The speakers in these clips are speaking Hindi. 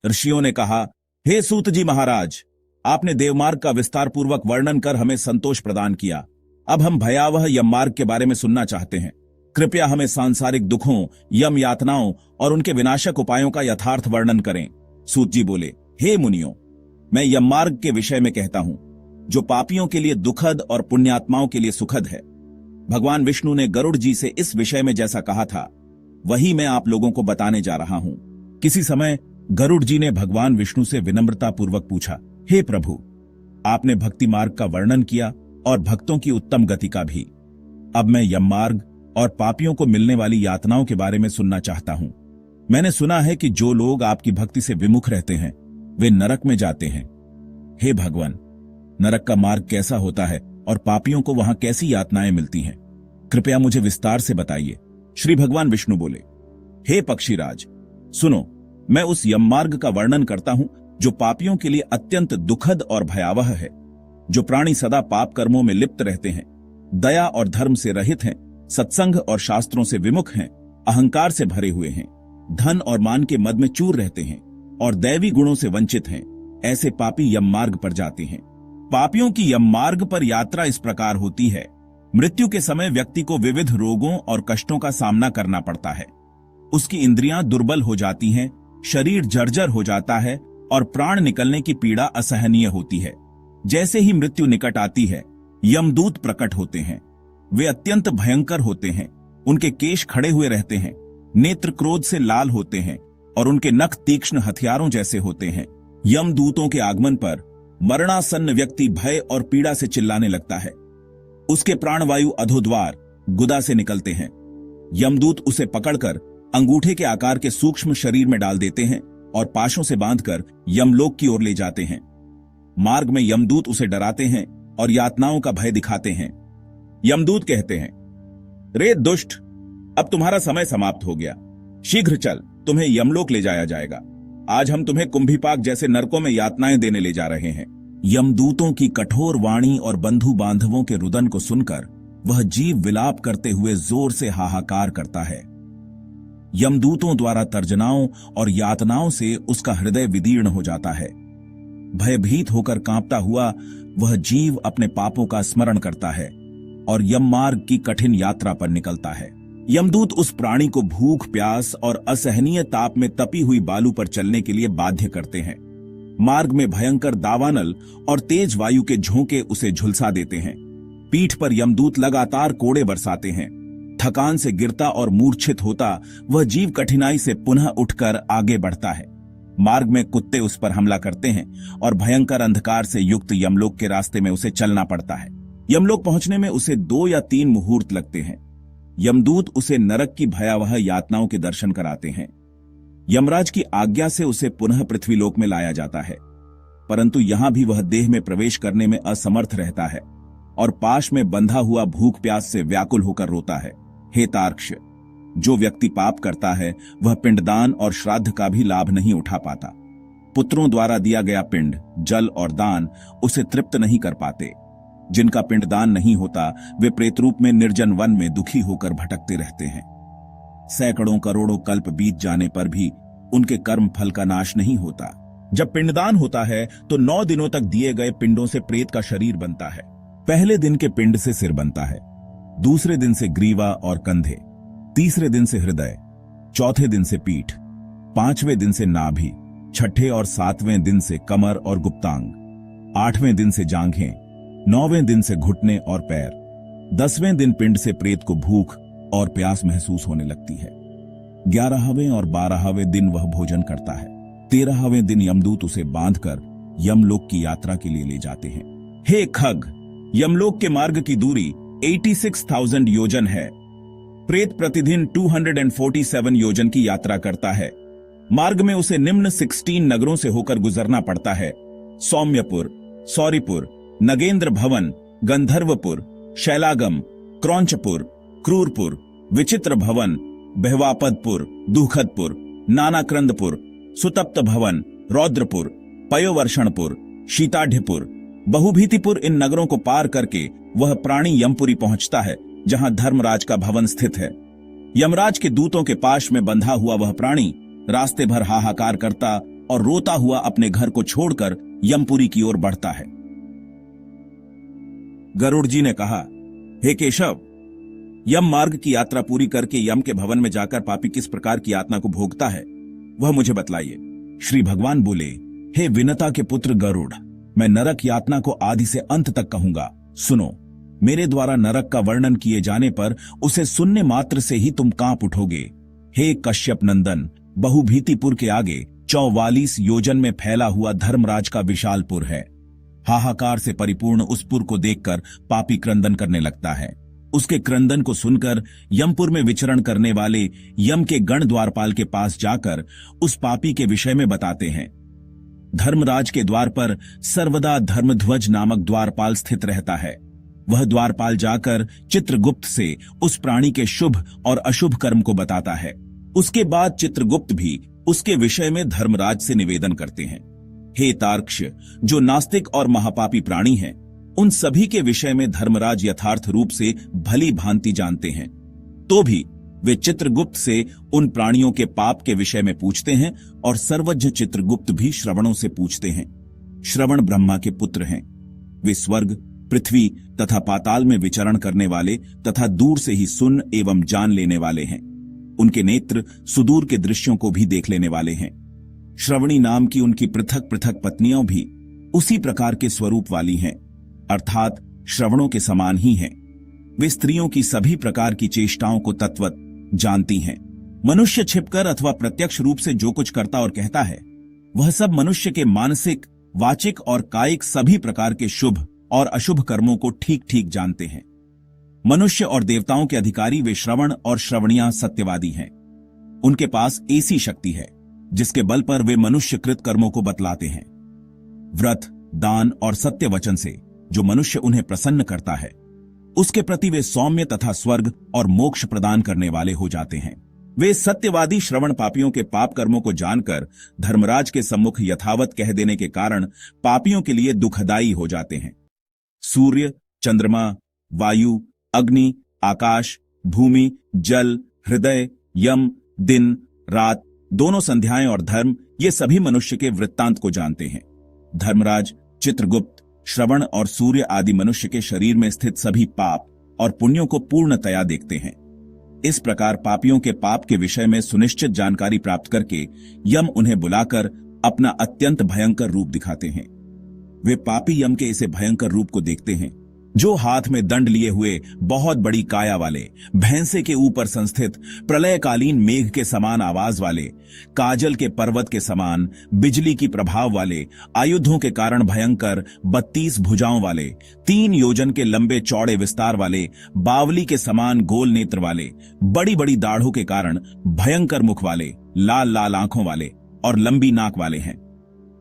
ऋषियों ने कहा, हे सूत जी महाराज, आपने देवमार्ग का विस्तार पूर्वक वर्णन कर हमें संतोष प्रदान किया। अब हम भयावह यममार्ग के बारे में सुनना चाहते हैं। कृपया हमें सांसारिक दुखों, यम यातनाओं और उनके विनाशक उपायों का यथार्थ वर्णन करें। सूत जी बोले, हे मुनियों, मैं यममार्ग के विषय में कहता हूं, जो पापियों के लिए दुखद और पुण्यात्माओं के लिए सुखद है। भगवान विष्णु ने गरुड़ जी से इस विषय में जैसा कहा था, वही मैं आप लोगों को बताने जा रहा हूं। किसी समय गरुड़ जी ने भगवान विष्णु से विनम्रतापूर्वक पूछा, हे प्रभु, आपने भक्ति मार्ग का वर्णन किया और भक्तों की उत्तम गति का भी। अब मैं यममार्ग और पापियों को मिलने वाली यातनाओं के बारे में सुनना चाहता हूं। मैंने सुना है कि जो लोग आपकी भक्ति से विमुख रहते हैं वे नरक में जाते हैं। हे भगवान, नरक का मार्ग कैसा होता है और पापियों को वहां कैसी यातनाएं मिलती हैं? कृपया मुझे विस्तार से बताइए। श्री भगवान विष्णु बोले, हे पक्षीराज, सुनो, मैं उस यममार्ग का वर्णन करता हूं जो पापियों के लिए अत्यंत दुखद और भयावह है। जो प्राणी सदा पाप कर्मों में लिप्त रहते हैं, दया और धर्म से रहित हैं, सत्संग और शास्त्रों से विमुख हैं, अहंकार से भरे हुए हैं, धन और मान के मद में चूर रहते हैं और दैवी गुणों से वंचित हैं, ऐसे पापी यममार्ग पर जाते हैं। पापियों की यममार्ग पर यात्रा इस प्रकार होती है। मृत्यु के समय व्यक्ति को विविध रोगों और कष्टों का सामना करना पड़ता है। उसकी इंद्रियां दुर्बल हो जाती हैं, शरीर जर्जर हो जाता है और प्राण निकलने की पीड़ा असहनीय होती है। जैसे ही मृत्यु निकट आती है, यमदूत प्रकट होते हैं। वे अत्यंत भयंकर होते हैं। उनके केश खड़े हुए रहते हैं, नेत्र क्रोध से लाल होते हैं और उनके नख तीक्ष्ण हथियारों जैसे होते हैं। यमदूतों के आगमन पर मरणासन्न व्यक्ति भय और पीड़ा से चिल्लाने लगता है। उसके प्राणवायु अधोद्वार गुदा से निकलते हैं। यमदूत उसे पकड़कर अंगूठे के आकार के सूक्ष्म शरीर में डाल देते हैं और पाशों से बांधकर यमलोक की ओर ले जाते हैं। मार्ग में यमदूत उसे डराते हैं और यातनाओं का भय दिखाते हैं। यमदूत कहते हैं, रे दुष्ट, अब तुम्हारा समय समाप्त हो गया। शीघ्र चल, तुम्हें यमलोक ले जाया जाएगा। आज हम तुम्हें कुंभीपाक जैसे नरकों में यातनाएं देने ले जा रहे हैं। यमदूतों की कठोर वाणी और बंधु बांधवों के रुदन को सुनकर वह जीव विलाप करते हुए जोर से हाहाकार करता है। यमदूतों द्वारा तर्जनाओं और यातनाओं से उसका हृदय विदीर्ण हो जाता है। भयभीत होकर कांपता हुआ वह जीव अपने पापों का स्मरण करता है और यममार्ग की कठिन यात्रा पर निकलता है। यमदूत उस प्राणी को भूख, प्यास और असहनीय ताप में तपी हुई बालू पर चलने के लिए बाध्य करते हैं। मार्ग में भयंकर दावानल और तेज वायु के झोंके उसे झुलसा देते हैं। पीठ पर यमदूत लगातार कोड़े बरसाते हैं। थकान से गिरता और मूर्छित होता वह जीव कठिनाई से पुनः उठकर आगे बढ़ता है। मार्ग में कुत्ते उस पर हमला करते हैं और भयंकर अंधकार से युक्त यमलोक के रास्ते में उसे चलना पड़ता है। यमलोक पहुंचने में उसे 2 या 3 मुहूर्त लगते हैं। यमदूत उसे नरक की भयावह यातनाओं के दर्शन कराते हैं। यमराज की आज्ञा से उसे पुनः पृथ्वीलोक में लाया जाता है, परंतु यहां भी वह देह में प्रवेश करने में असमर्थ रहता है और पाश में बंधा हुआ भूख प्यास से व्याकुल होकर रोता है। हे तार्क्ष, जो व्यक्ति पाप करता है वह पिंडदान और श्राद्ध का भी लाभ नहीं उठा पाता। पुत्रों द्वारा दिया गया पिंड, जल और दान उसे तृप्त नहीं कर पाते। जिनका पिंडदान नहीं होता वे प्रेत रूप में निर्जन वन में दुखी होकर भटकते रहते हैं। सैकड़ों करोड़ों कल्प बीत जाने पर भी उनके कर्म फल का नाश नहीं होता। जब पिंडदान होता है तो 9 दिनों तक दिए गए पिंडों से प्रेत का शरीर बनता है। पहले दिन के पिंड से सिर बनता है, दूसरे दिन से ग्रीवा और कंधे, तीसरे दिन से हृदय, चौथे दिन से पीठ, 5वें दिन से नाभि, छठे और 7वें दिन से कमर और गुप्तांग, 8वें दिन से जांघें, 9वें दिन से घुटने और पैर, 10वें दिन पिंड से प्रेत को भूख और प्यास महसूस होने लगती है। 11वें और 12वें दिन वह भोजन करता है। 13वें दिन यमदूत उसे बांधकर यमलोक की यात्रा के लिए ले जाते हैं। हे खग, यमलोक के मार्ग की दूरी 86,000 योजन है। प्रेत प्रतिदिन 247 योजन की यात्रा करता है। मार्ग में उसे निम्न 16 नगरों से होकर गुजरना पड़ता है: सौम्यपुर, सौरीपुर, नगेंद्र भवन, गंधर्वपुर, शैलागम, क्रौंचपुर, क्रूरपुर, विचित्र भवन, बहवापदपुर, दुखदपुर, नानाक्रंदपुर, सुतप्त भवन, रौद्रपुर, पयोवर्षणपुर, शीताढ़पुर, बहुभीतिपुर। इन नगरों को पार करके वह प्राणी यमपुरी पहुंचता है, जहां धर्मराज का भवन स्थित है। यमराज के दूतों के पाश में बंधा हुआ वह प्राणी रास्ते भर हाहाकार करता और रोता हुआ अपने घर को छोड़कर यमपुरी की ओर बढ़ता है। गरुड़ जी ने कहा, हे केशव, यम मार्ग की यात्रा पूरी करके यम के भवन में जाकर पापी किस प्रकार की यातना को भोगता है, वह मुझे बतलाइए। श्री भगवान बोले, हे विनता के पुत्र गरुड़, मैं नरक यातना को आदि से अंत तक कहूंगा। सुनो, मेरे द्वारा नरक का वर्णन किए जाने पर उसे सुनने मात्र से ही तुम कांप उठोगे। हे कश्यप नंदन, बहुभीतिपुर के आगे 44 योजन में फैला हुआ धर्मराज का विशालपुर है। हाहाकार से परिपूर्ण उस पुर को देखकर पापी क्रंदन करने लगता है। उसके क्रंदन को सुनकर यमपुर में विचरण करने वाले यम के गण द्वारपाल के पास जाकर उस पापी के विषय में बताते हैं। धर्मराज के द्वार पर सर्वदा धर्मध्वज नामक द्वारपाल स्थित रहता है। वह द्वारपाल जाकर चित्रगुप्त से उस प्राणी के शुभ और अशुभ कर्म को बताता है। उसके बाद चित्रगुप्त भी उसके विषय में धर्मराज से निवेदन करते हैं। हे तार्क्ष, जो नास्तिक और महापापी प्राणी हैं, उन सभी के विषय में धर्मराज यथार्थ रूप से भली भांति जानते हैं, तो भी वे चित्रगुप्त से उन प्राणियों के पाप के विषय में पूछते हैं और सर्वज्ञ चित्रगुप्त भी श्रवणों से पूछते हैं। श्रवण ब्रह्मा के पुत्र हैं। वे स्वर्ग, पृथ्वी तथा पाताल में विचरण करने वाले तथा दूर से ही सुन एवं जान लेने वाले हैं। उनके नेत्र सुदूर के दृश्यों को भी देख लेने वाले हैं। श्रवणी नाम की उनकी पृथक पृथक पत्नियां भी उसी प्रकार के स्वरूप वाली हैं, अर्थात श्रवणों के समान ही हैं। वे स्त्रियों की सभी प्रकार की चेष्टाओं को तत्वत जानती हैं। मनुष्य छिपकर अथवा प्रत्यक्ष रूप से जो कुछ करता और कहता है, वह सब मनुष्य के मानसिक, वाचिक और कायिक सभी प्रकार के शुभ और अशुभ कर्मों को ठीक ठीक जानते हैं। मनुष्य और देवताओं के अधिकारी वे श्रवण और श्रवणियां सत्यवादी हैं। उनके पास ऐसी शक्ति है जिसके बल पर वे मनुष्यकृत कर्मों को बतलाते हैं। व्रत, दान और सत्य वचन से जो मनुष्य उन्हें प्रसन्न करता है, उसके प्रति वे सौम्य तथा स्वर्ग और मोक्ष प्रदान करने वाले हो जाते हैं। वे सत्यवादी श्रवण पापियों के पाप कर्मों को जानकर धर्मराज के सम्मुख यथावत कह देने के कारण पापियों के लिए दुखदायी हो जाते हैं। सूर्य, चंद्रमा, वायु, अग्नि, आकाश, भूमि, जल, हृदय, यम, दिन, रात, दोनों संध्याएं और धर्म, ये सभी मनुष्य के वृत्तांत को जानते हैं। धर्मराज, चित्रगुप्त, श्रवण और सूर्य आदि मनुष्य के शरीर में स्थित सभी पाप और पुण्यों को पूर्णतया देखते हैं। इस प्रकार पापियों के पाप के विषय में सुनिश्चित जानकारी प्राप्त करके यम उन्हें बुलाकर अपना अत्यंत भयंकर रूप दिखाते हैं। वे पापी यम के इसे भयंकर रूप को देखते हैं, जो हाथ में दंड लिए हुए बहुत बड़ी काया वाले, भैंसे के ऊपर संस्थित प्रलयकालीन मेघ के समान आवाज वाले, काजल के पर्वत के समान बिजली की प्रभाव वाले, आयुधों के कारण भयंकर 32 भुजाओं वाले, 3 योजन के लंबे चौड़े विस्तार वाले, बावली के समान गोल नेत्र वाले, बड़ी बड़ी दाढ़ों के कारण भयंकर मुख वाले, लाल लाल आंखों वाले और लंबी नाक वाले हैं।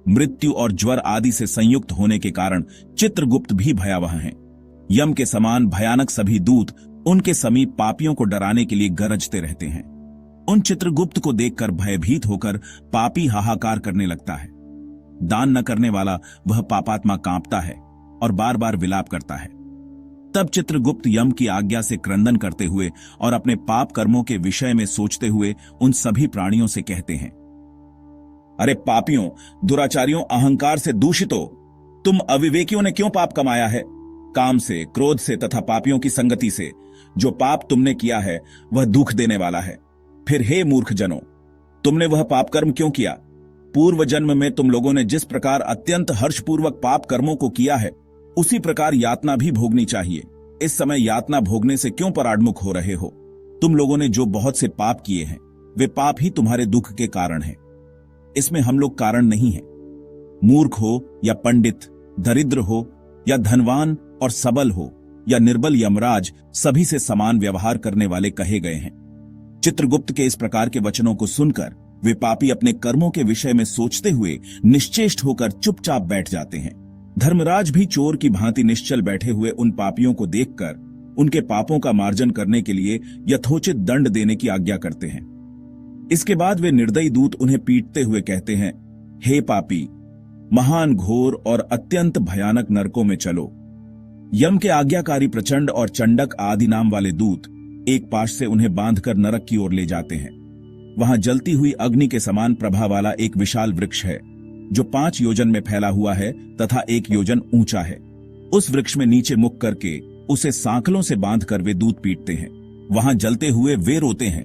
मृत्यु और ज्वर आदि से संयुक्त होने के कारण चित्रगुप्त भी भयावह हैं। यम के समान भयानक सभी दूत उनके समीप पापियों को डराने के लिए गरजते रहते हैं। उन चित्रगुप्त को देखकर भयभीत होकर पापी हाहाकार करने लगता है। दान न करने वाला वह पापात्मा कांपता है और बार बार विलाप करता है। तब चित्रगुप्त यम की आज्ञा से क्रंदन करते हुए और अपने पाप कर्मों के विषय में सोचते हुए उन सभी प्राणियों से कहते हैं, अरे पापियों, दुराचारियों, अहंकार से दूषितों, तुम अविवेकियों ने क्यों पाप कमाया है? काम से, क्रोध से तथा पापियों की संगति से जो पाप तुमने किया है वह दुख देने वाला है। फिर हे मूर्ख जनों, तुमने वह पाप कर्म क्यों किया? पूर्व जन्म में तुम लोगों ने जिस प्रकार अत्यंत हर्षपूर्वक पाप कर्मों को किया है, उसी प्रकार यातना भी भोगनी चाहिए। इस समय यातना भोगने से क्यों पराडमुख हो रहे हो? तुम लोगों ने जो बहुत से पाप किए हैं, वे पाप ही तुम्हारे दुख के कारण हैं। इसमें हम लोग कारण नहीं हैं। मूर्ख हो या पंडित, दरिद्र हो या धनवान और सबल हो या निर्बल, यमराज सभी से समान व्यवहार करने वाले कहे गए हैं। चित्रगुप्त के इस प्रकार के वचनों को सुनकर वे पापी अपने कर्मों के विषय में सोचते हुए निश्चेष्ट होकर चुपचाप बैठ जाते हैं। धर्मराज भी चोर की भांति निश्चल बैठे हुए उन पापियों को देखकर उनके पापों का मार्जन करने के लिए यथोचित दंड देने की आज्ञा करते हैं। इसके बाद वे निर्दयी दूत उन्हें पीटते हुए कहते हैं, हे पापी, महान घोर और अत्यंत भयानक नरकों में चलो। यम के आज्ञाकारी प्रचंड और चंडक आदि नाम वाले दूत एक पाश से उन्हें बांधकर नरक की ओर ले जाते हैं। वहां जलती हुई अग्नि के समान प्रभा वाला एक विशाल वृक्ष है जो 5 योजन में फैला हुआ है तथा 1 योजन ऊंचा है। उस वृक्ष में नीचे मुख करके उसे सांकलों से बांधकर वे दूध पीटते हैं। वहां जलते हुए वे रोते हैं,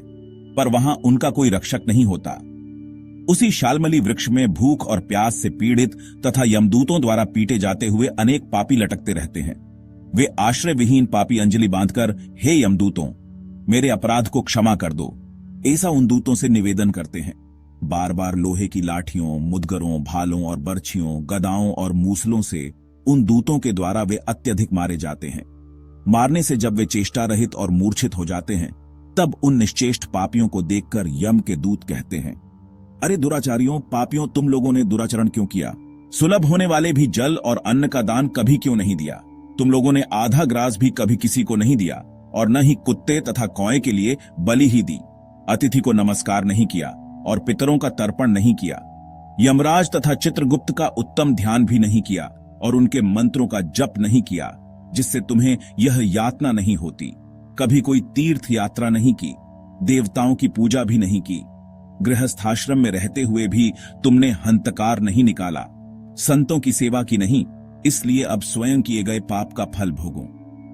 पर वहां उनका कोई रक्षक नहीं होता। उसी शालमली वृक्ष में भूख और प्यास से पीड़ित तथा यमदूतों द्वारा पीटे जाते हुए अनेक पापी लटकते रहते हैं। वे आश्रय विहीन पापी अंजलि बांधकर, हे यमदूतों, मेरे अपराध को क्षमा कर दो, ऐसा उन दूतों से निवेदन करते हैं। बार बार लोहे की लाठियों, मुदगरों, भालों और बर्छियों, गदाओं और मूसलों से उन दूतों के द्वारा वे अत्यधिक मारे जाते हैं। मारने से जब वे चेष्टा रहित और मूर्छित हो जाते हैं, तब उन निश्चेष्ट पापियों को देखकर यम के दूत कहते हैं, अरे दुराचारियों, पापियों, तुम लोगों ने दुराचरण क्यों किया? सुलभ होने वाले भी जल और अन्न का दान कभी क्यों नहीं दिया? तुम लोगों ने आधा ग्रास भी कभी किसी को नहीं दिया, और न ही कुत्ते तथा कौए के लिए बलि ही दी। अतिथि को नमस्कार नहीं किया और पितरों का तर्पण नहीं किया। यमराज तथा चित्रगुप्त का उत्तम ध्यान भी नहीं किया और उनके मंत्रों का जप नहीं किया, जिससे तुम्हें यह यातना नहीं होती। कभी कोई तीर्थ यात्रा नहीं की, देवताओं की पूजा भी नहीं की। गृहस्थाश्रम में रहते हुए भी तुमने हंतकार नहीं निकाला, संतों की सेवा की नहीं, इसलिए अब स्वयं किए गए पाप का फल भोगो।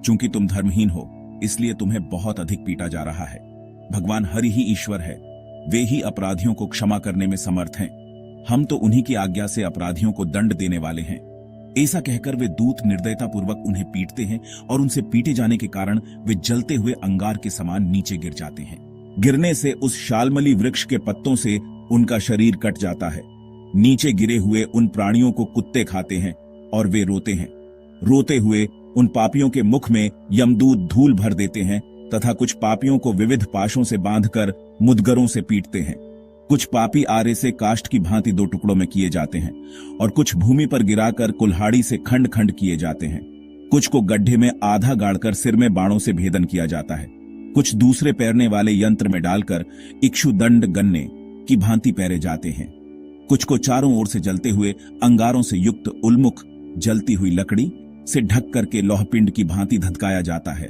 चूंकि तुम धर्महीन हो, इसलिए तुम्हें बहुत अधिक पीटा जा रहा है। भगवान हरि ही ईश्वर है, वे ही अपराधियों को क्षमा करने में समर्थ हैं। हम तो उन्हीं की आज्ञा से अपराधियों को दंड देने वाले हैं। ऐसा कहकर वे दूत निर्दयतापूर्वक उन्हें पीटते हैं और उनसे पीटे जाने के कारण वे जलते हुए अंगार के समान नीचे गिर जाते हैं। गिरने से उस शालमली वृक्ष के पत्तों से उनका शरीर कट जाता है। नीचे गिरे हुए उन प्राणियों को कुत्ते खाते हैं और वे रोते हैं। रोते हुए उन पापियों के मुख में यमदूत धूल भर देते हैं तथा कुछ पापियों को विविध पाशों से बांधकर मुदगरों से पीटते हैं। कुछ पापी आरे से काष्ठ की भांति 2 टुकड़ों में किए जाते हैं और कुछ भूमि पर गिराकर कुल्हाड़ी से खंड खंड किए जाते हैं। कुछ को गड्ढे में आधा गाड़कर सिर में बाणों से भेदन किया जाता है। कुछ दूसरे पैरने वाले यंत्र में डालकर इक्षुदंड गन्ने की भांति पैरे जाते हैं। कुछ को चारों ओर से जलते हुए अंगारों से युक्त उल्मुख जलती हुई लकड़ी से ढक करके लौहपिंड की भांति धधकाया जाता है।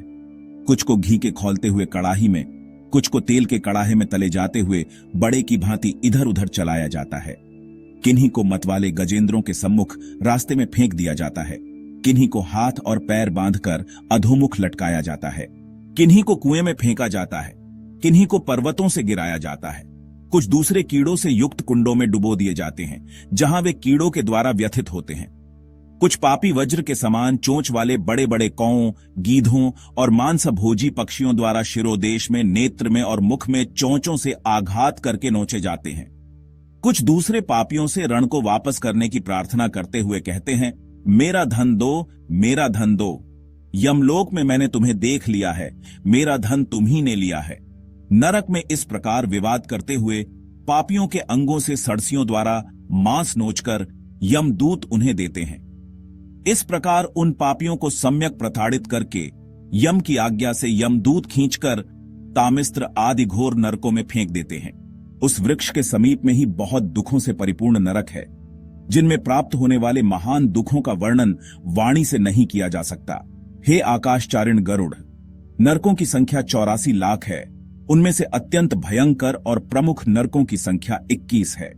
कुछ को घी के खौलते हुए कड़ाही में, कुछ को तेल के कड़ाहे में तले जाते हुए बड़े की भांति इधर उधर चलाया जाता है। किन्हीं को मतवाले गजेंद्रों के सम्मुख रास्ते में फेंक दिया जाता है। किन्हीं को हाथ और पैर बांधकर अधोमुख लटकाया जाता है। किन्हीं को कुएं में फेंका जाता है। किन्हीं को पर्वतों से गिराया जाता है। कुछ दूसरे कीड़ों से युक्त कुंडों में डुबो दिए जाते हैं, जहां वे कीड़ों के द्वारा व्यथित होते हैं। कुछ पापी वज्र के समान चोंच वाले बड़े बड़े कौओं, गीधों और मांसभोजी पक्षियों द्वारा शिरोदेश में, नेत्र में और मुख में चोंचों से आघात करके नोचे जाते हैं। कुछ दूसरे पापियों से रण को वापस करने की प्रार्थना करते हुए कहते हैं, मेरा धन दो, मेरा धन दो। यमलोक में मैंने तुम्हें देख लिया है, मेरा धन तुम्ही ने लिया है। नरक में इस प्रकार विवाद करते हुए पापियों के अंगों से सड़सियों द्वारा मांस नोचकर यमदूत उन्हें देते हैं। इस प्रकार उन पापियों को सम्यक प्रताड़ित करके यम की आज्ञा से यमदूत खींचकर तामिस्त्र आदि घोर नरकों में फेंक देते हैं। उस वृक्ष के समीप में ही बहुत दुखों से परिपूर्ण नरक है, जिनमें प्राप्त होने वाले महान दुखों का वर्णन वाणी से नहीं किया जा सकता। हे आकाशचारिण गरुड़, नरकों की संख्या 84 लाख है। उनमें से अत्यंत भयंकर और प्रमुख नरकों की संख्या 21 है।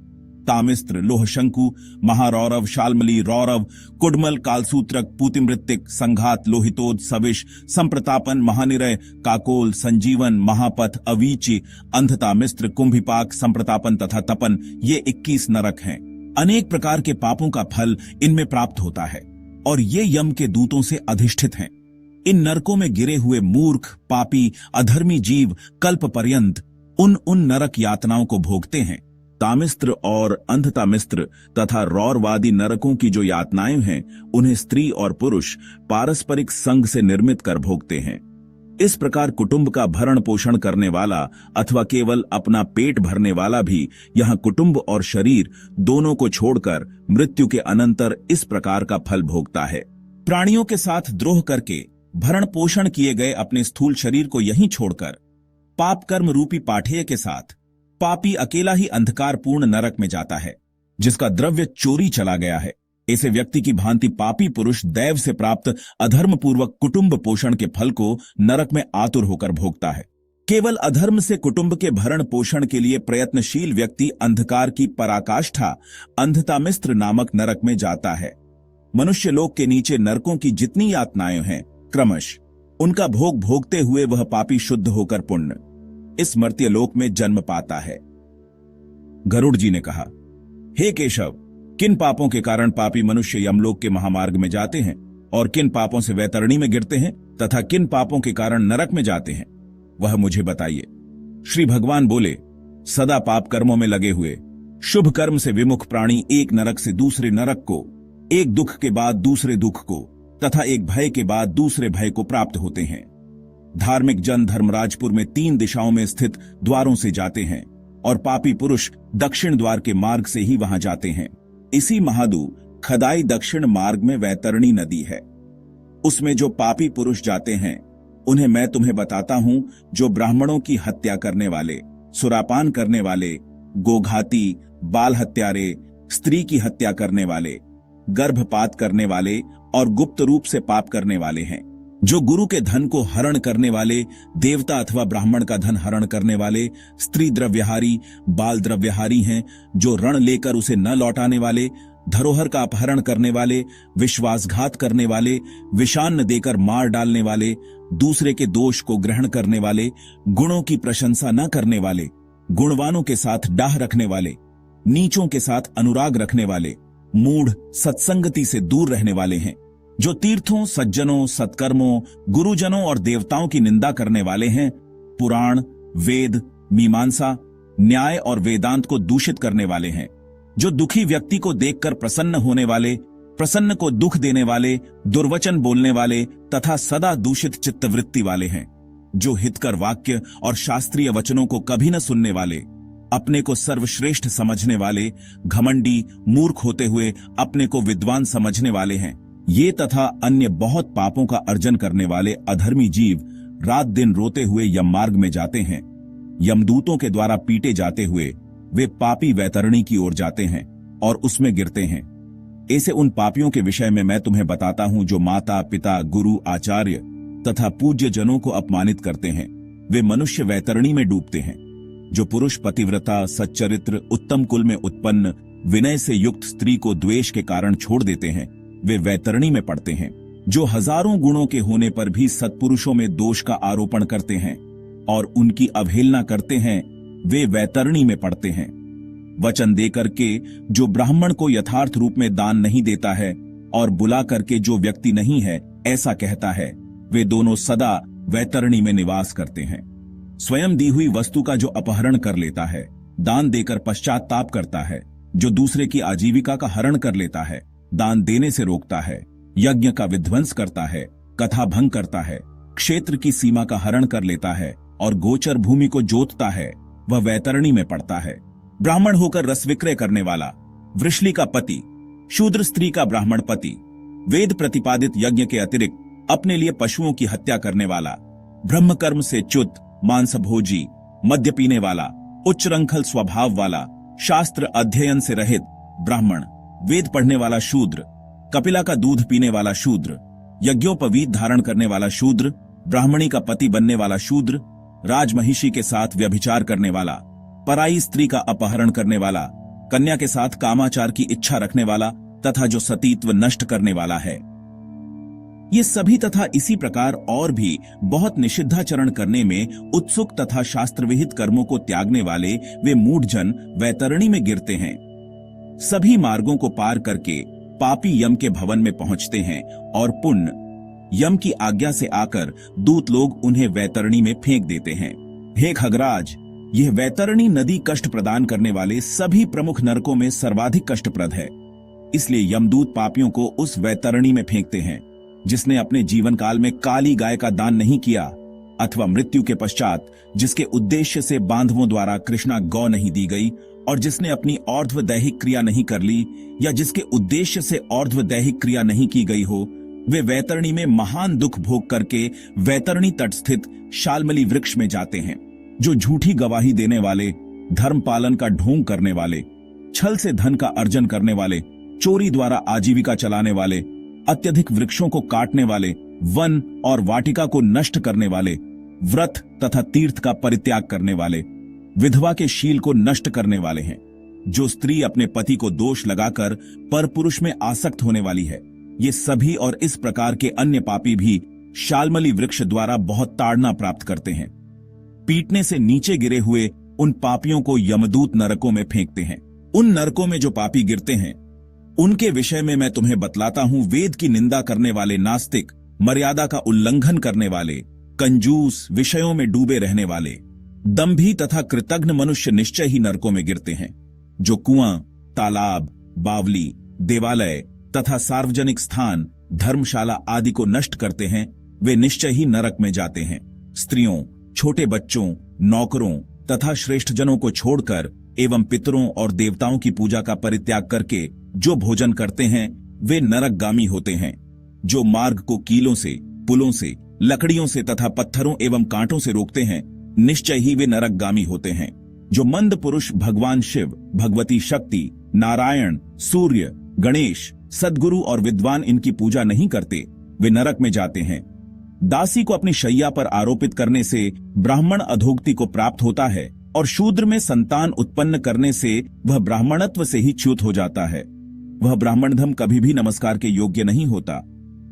तामिस्त्र, लोहशंकु, महारौरव, शालमली, रौरव, कुडमल, कालसूत्रक, पूतिमृत्तिक, संघात, लोहितोद, सविश, संप्रतापन, महानिरय, काकोल, संजीवन, महापथ, अवीची, अंधतामिस्त्र, कुंभिपाक, संप्रतापन तथा तपन, ये 21 नरक हैं। अनेक प्रकार के पापों का फल इनमें प्राप्त होता है और ये यम के दूतों से अधिष्ठित हैं। इन नरकों में गिरे हुए मूर्ख, पापी, अधर्मी जीव कल्प पर्यंत उन नरक यातनाओं को भोगते हैं। तामिस्त्र और अंधतामिस्त्र तथा रौरवादी नरकों की जो यातनाएं हैं, उन्हें स्त्री और पुरुष पारस्परिक संग से निर्मित कर भोगते हैं। इस प्रकार कुटुंब का भरण पोषण करने वाला अथवा केवल अपना पेट भरने वाला भी यहाँ कुटुंब और शरीर दोनों को छोड़कर मृत्यु के अनंतर इस प्रकार का फल भोगता है। प्राणियों के साथ द्रोह करके भरण पोषण किए गए अपने स्थूल शरीर को यहीं छोड़कर पाप कर्म रूपी पाठेय के साथ पापी अकेला ही अंधकारपूर्ण नरक में जाता है, जिसका द्रव्य चोरी चला गया है। ऐसे व्यक्ति की भांति पापी पुरुष दैव से प्राप्त अधर्म पूर्वक कुटुंब पोषण के फल को नरक में आतुर होकर भोगता है। केवल अधर्म से कुटुंब के भरण पोषण के लिए प्रयत्नशील व्यक्ति अंधकार की पराकाष्ठा अंधतामिस्त्र नामक नरक में जाता है। मनुष्य लोक के नीचे नरकों की जितनी यातनाएं हैं, क्रमश उनका भोग भोगते हुए वह पापी शुद्ध होकर पुण्य इस मर्त्य लोक में जन्म पाता है। गरुड़ जी ने कहा, हे केशव, किन पापों के कारण पापी मनुष्य यमलोक के महामार्ग में जाते हैं और किन पापों से वैतरणी में गिरते हैं तथा किन पापों के कारण नरक में जाते हैं, वह मुझे बताइए। श्री भगवान बोले, सदा पाप कर्मों में लगे हुए शुभ कर्म से विमुख प्राणी एक नरक से दूसरे नरक को, एक दुख के बाद दूसरे दुख को तथा एक भय के बाद दूसरे भय को प्राप्त होते हैं। धार्मिक जन धर्मराजपुर में 3 दिशाओं में स्थित द्वारों से जाते हैं और पापी पुरुष दक्षिण द्वार के मार्ग से ही वहां जाते हैं। इसी महादू खदाई दक्षिण मार्ग में वैतरणी नदी है। उसमें जो पापी पुरुष जाते हैं उन्हें मैं तुम्हें बताता हूं, जो ब्राह्मणों की हत्या करने वाले, सुरापान करने वाले, गोघाती, बाल हत्यारे, स्त्री की हत्या करने वाले, गर्भपात करने वाले और गुप्त रूप से पाप करने वाले हैं। जो गुरु के धन को हरण करने वाले, देवता अथवा ब्राह्मण का धन हरण करने वाले, स्त्री द्रव्यहारी, बाल द्रव्यहारी हैं। जो ऋण लेकर उसे न लौटाने वाले, धरोहर का अपहरण करने वाले, विश्वासघात करने वाले, विषान्न देकर मार डालने वाले, दूसरे के दोष को ग्रहण करने वाले, गुणों की प्रशंसा न करने वाले, गुणवानों के साथ डाह रखने वाले, नीचों के साथ अनुराग रखने वाले, मूढ़ सत्संगति से दूर रहने वाले हैं। जो तीर्थों, सज्जनों, सत्कर्मों, गुरुजनों और देवताओं की निंदा करने वाले हैं। पुराण, वेद, मीमांसा, न्याय और वेदांत को दूषित करने वाले हैं। जो दुखी व्यक्ति को देखकर प्रसन्न होने वाले, प्रसन्न को दुख देने वाले, दुर्वचन बोलने वाले तथा सदा दूषित चित्तवृत्ति वाले हैं। जो हितकर वाक्य और शास्त्रीय वचनों को कभी न सुनने वाले, अपने को सर्वश्रेष्ठ समझने वाले, घमंडी, मूर्ख होते हुए अपने को विद्वान समझने वाले हैं। ये तथा अन्य बहुत पापों का अर्जन करने वाले अधर्मी जीव रात दिन रोते हुए यम मार्ग में जाते हैं। यमदूतों के द्वारा पीटे जाते हुए वे पापी वैतरणी की ओर जाते हैं और उसमें गिरते हैं। ऐसे उन पापियों के विषय में मैं तुम्हें बताता हूं जो माता, पिता, गुरु, आचार्य तथा पूज्य जनों को अपमानित करते हैं। वे मनुष्य वैतरणी में डूबते हैं। जो पुरुष पतिव्रता, सच्चरित्र, उत्तम कुल में उत्पन्न, विनय से युक्त स्त्री को द्वेष के कारण छोड़ देते हैं, वे वैतरणी में पड़ते हैं। जो हजारों गुणों के होने पर भी सत्पुरुषों में दोष का आरोपण करते हैं और उनकी अवहेलना करते हैं, वे वैतरणी में पड़ते हैं। वचन देकर के जो ब्राह्मण को यथार्थ रूप में दान नहीं देता है और बुला करके जो व्यक्ति नहीं है ऐसा कहता है, वे दोनों सदा वैतरणी में निवास करते हैं। स्वयं दी हुई वस्तु का जो अपहरण कर लेता है, दान देकर पश्चाताप करता है, जो दूसरे की आजीविका का हरण कर लेता है, दान देने से रोकता है, यज्ञ का विध्वंस करता है, कथा भंग करता है, क्षेत्र की सीमा का हरण कर लेता है और गोचर भूमि को जोतता है, वह वैतरणी में पड़ता है। ब्राह्मण होकर रस विक्रय करने वाला, वृषली का पति, शूद्र स्त्री का ब्राह्मण पति, वेद प्रतिपादित यज्ञ के अतिरिक्त अपने लिए पशुओं की हत्या करने वाला, ब्रह्म कर्म से च्युत, मांस भोजी, मद्य पीने वाला, उच्च रंखल स्वभाव वाला, शास्त्र अध्ययन से रहित ब्राह्मण, वेद पढ़ने वाला शूद्र, कपिला का दूध पीने वाला शूद्र, यज्ञोपवीत धारण करने वाला शूद्र, ब्राह्मणी का पति बनने वाला शूद्र, राजमहिषी के साथ व्यभिचार करने वाला, पराई स्त्री का अपहरण करने वाला, कन्या के साथ कामाचार की इच्छा रखने वाला तथा जो सतीत्व नष्ट करने वाला है। ये सभी तथा इसी प्रकार और भी बहुत निषिद्धाचरण करने में उत्सुक तथा शास्त्र विहित कर्मों को त्यागने वाले वे मूढ़जन वैतरणी में गिरते हैं। सभी मार्गों को पार करके पापी यम के भवन में पहुंचते हैं और पुण्य यम की आज्ञा से आकर दूत लोग उन्हें वैतरणी में फेंक देते हैं। हे खगराज, यह वैतरणी नदी कष्ट प्रदान करने वाले सभी प्रमुख नरकों में सर्वाधिक कष्टप्रद है। इसलिए यमदूत पापियों को उस वैतरणी में फेंकते हैं। जिसने अपने जीवन काल में काली गाय का दान नहीं किया अथवा मृत्यु के पश्चात जिसके उद्देश्य से बांधवों द्वारा कृष्णा गौ नहीं दी गई और जिसने अपनी और्ध्व दैहिक क्रिया नहीं कर ली या जिसके उद्देश्य से और्ध्व दैहिक क्रिया नहीं की गई हो, वे वैतरणी में महान दुख भोग करके वैतरणी तट स्थित शालमली वृक्ष में जाते हैं। जो झूठी गवाही देने वाले, धर्म पालन का ढोंग करने वाले, छल से धन का अर्जन करने वाले, चोरी द्वारा आजीविका चलाने वाले, अत्यधिक वृक्षों को काटने वाले, वन और वाटिका को नष्ट करने वाले, व्रत तथा तीर्थ का परित्याग करने वाले, विधवा के शील को नष्ट करने वाले हैं। जो स्त्री अपने पति को दोष लगाकर परपुरुष में आसक्त होने वाली है, ये सभी और इस प्रकार के अन्य पापी भी शाल्मली वृक्ष द्वारा बहुत ताड़ना प्राप्त करते हैं। पीटने से नीचे गिरे हुए उन पापियों को यमदूत नरकों में फेंकते हैं। उन नरकों में जो पापी गिरते हैं उनके विषय में मैं तुम्हें बतलाता हूं। वेद की निंदा करने वाले, नास्तिक, मर्यादा का उल्लंघन करने वाले, कंजूस, विषयों में डूबे रहने वाले, दंभी तथा कृतघ्न मनुष्य निश्चय ही नरकों में गिरते हैं। जो कुआं, तालाब, बावली, देवालय तथा सार्वजनिक स्थान, धर्मशाला आदि को नष्ट करते हैं, वे निश्चय ही नरक में जाते हैं। स्त्रियों, छोटे बच्चों, नौकरों तथा श्रेष्ठजनों को छोड़कर एवं पितरों और देवताओं की पूजा का परित्याग करके जो भोजन करते हैं, वे नरकगामी होते हैं। जो मार्ग को कीलों से, पुलों से, लकड़ियों से तथा पत्थरों एवं कांटों से रोकते हैं, निश्चय ही वे नरकगामी होते हैं। जो मंद पुरुष भगवान शिव, भगवती शक्ति, नारायण, सूर्य, गणेश, सद्गुरु और विद्वान इनकी पूजा नहीं करते, वे नरक में जाते हैं। दासी को अपनी शैया पर आरोपित करने से ब्राह्मण अधोगति को प्राप्त होता है और शूद्र में संतान उत्पन्न करने से वह ब्राह्मणत्व से ही च्युत हो जाता है। वह ब्राह्मण धर्म कभी भी नमस्कार के योग्य नहीं होता।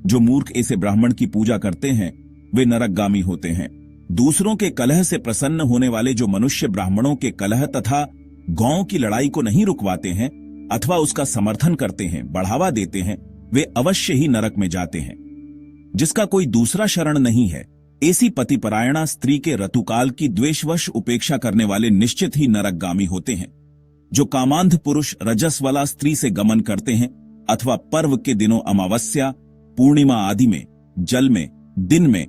जो मूर्ख ऐसे ब्राह्मण की पूजा करते हैं, वे नरकगामी होते हैं। दूसरों के कलह से प्रसन्न होने वाले जो मनुष्य ब्राह्मणों के कलह तथा गौओं की लड़ाई को नहीं रुकवाते हैं अथवा उसका समर्थन करते हैं, बढ़ावा देते हैं, वे अवश्य ही नरक में जाते हैं। जिसका कोई दूसरा शरण नहीं है, ऐसी पतिपरायणा स्त्री के ऋतुकाल की द्वेषवश उपेक्षा करने वाले निश्चित ही नरकगामी होते हैं। जो कामांध पुरुष रजस वाला स्त्री से गमन करते हैं अथवा पर्व के दिनों अमावस्या, पूर्णिमा आदि में, जल में, दिन में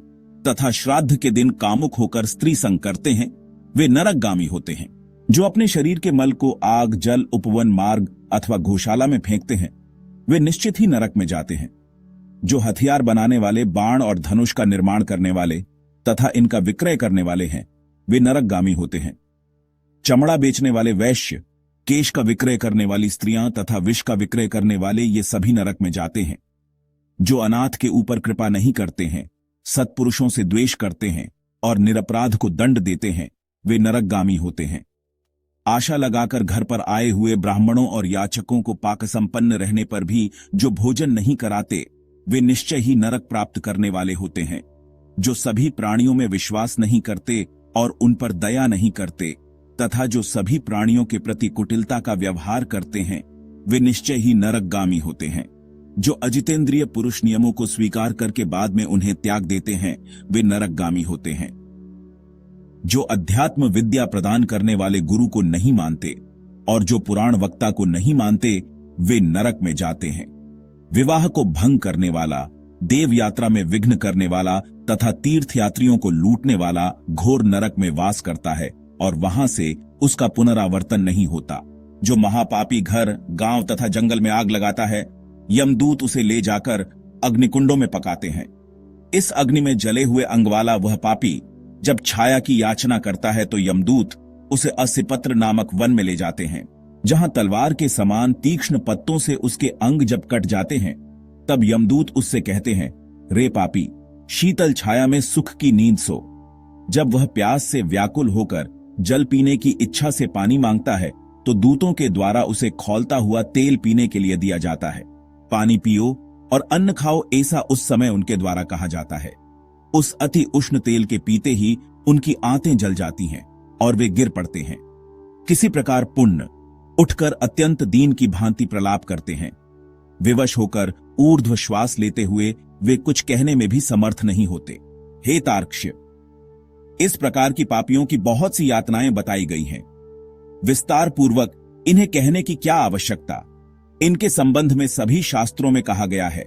तथा श्राद्ध के दिन कामुक होकर स्त्री संग करते हैं, वे नरकगामी होते हैं। जो अपने शरीर के मल को आग, जल, उपवन मार्ग अथवा गौशाला में फेंकते हैं, वे निश्चित ही नरक में जाते हैं। जो हथियार बनाने वाले, बाण और धनुष का निर्माण करने वाले तथा इनका विक्रय करने वाले हैं, वे नरकगामी होते हैं। चमड़ा बेचने वाले वैश्य, केश का विक्रय करने वाली स्त्रियां तथा विष का विक्रय करने वाले, ये सभी नरक में जाते हैं। जो अनाथ के ऊपर कृपा नहीं करते हैं, सत्पुरुषों से द्वेष करते हैं और निरपराध को दंड देते हैं, वे नरकगामी होते हैं। आशा लगाकर घर पर आए हुए ब्राह्मणों और याचकों को पाक संपन्न रहने पर भी जो भोजन नहीं कराते, वे निश्चय ही नरक प्राप्त करने वाले होते हैं। जो सभी प्राणियों में विश्वास नहीं करते और उन पर दया नहीं करते तथा जो सभी प्राणियों के प्रति कुटिलता का व्यवहार करते हैं, वे निश्चय ही नरकगामी होते हैं। जो अजितेंद्रिय पुरुष नियमों को स्वीकार करके बाद में उन्हें त्याग देते हैं, वे नरकगामी होते हैं। जो अध्यात्म विद्या प्रदान करने वाले गुरु को नहीं मानते और जो पुराण वक्ता को नहीं मानते, वे नरक में जाते हैं। विवाह को भंग करने वाला, देव यात्रा में विघ्न करने वाला तथा तीर्थ यात्रियों को लूटने वाला घोर नरक में वास करता है और वहां से उसका पुनरावर्तन नहीं होता। जो महापापी घर, गांव तथा जंगल में आग लगाता है, यमदूत उसे ले जाकर अग्निकुंडों में पकाते हैं। इस अग्नि में जले हुए अंग वाला वह पापी जब छाया की याचना करता है तो यमदूत उसे असिपत्र नामक वन में ले जाते हैं, जहां तलवार के समान तीक्ष्ण पत्तों से उसके अंग जब कट जाते हैं, तब यमदूत उससे कहते हैं, रे पापी, शीतल छाया में सुख की नींद सो। जब वह प्यास से व्याकुल होकर जल पीने की इच्छा से पानी मांगता है तो दूतों के द्वारा उसे खौलता हुआ तेल पीने के लिए दिया जाता है। पानी पियो और अन्न खाओ, ऐसा उस समय उनके द्वारा कहा जाता है। उस अति उष्ण तेल के पीते ही उनकी आंतें जल जाती हैं और वे गिर पड़ते हैं। किसी प्रकार पुण्य उठकर अत्यंत दीन की भांति प्रलाप करते हैं। विवश होकर ऊर्ध्व श्वास लेते हुए वे कुछ कहने में भी समर्थ नहीं होते। हे तार्क्ष्य, इस प्रकार की पापियों की बहुत सी यातनाएं बताई गई हैं। विस्तार पूर्वक इन्हें कहने की क्या आवश्यकता, इनके संबंध में सभी शास्त्रों में कहा गया है।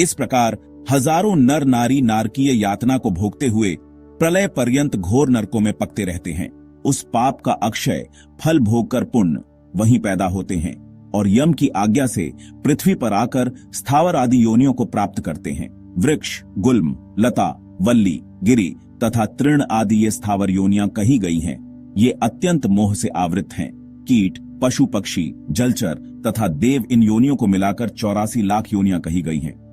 इस प्रकार हजारों नर नारी नारकीय यातना को भोगते हुए प्रलय पर्यंत घोर नरकों में पकते रहते हैं। उस पाप का अक्षय फल भोगकर पुण्य वहीं पैदा होते हैं और यम की आज्ञा से पृथ्वी पर आकर स्थावर आदि योनियों को प्राप्त करते हैं। वृक्ष, गुल्म, लता, वल्ली, गिरी तथा तृण आदि ये स्थावर योनियां कही गई हैं। ये अत्यंत मोह से आवृत हैं। कीट, पशु, पक्षी, जलचर तथा देव, इन योनियों को मिलाकर 84 लाख योनियां कही गई हैं।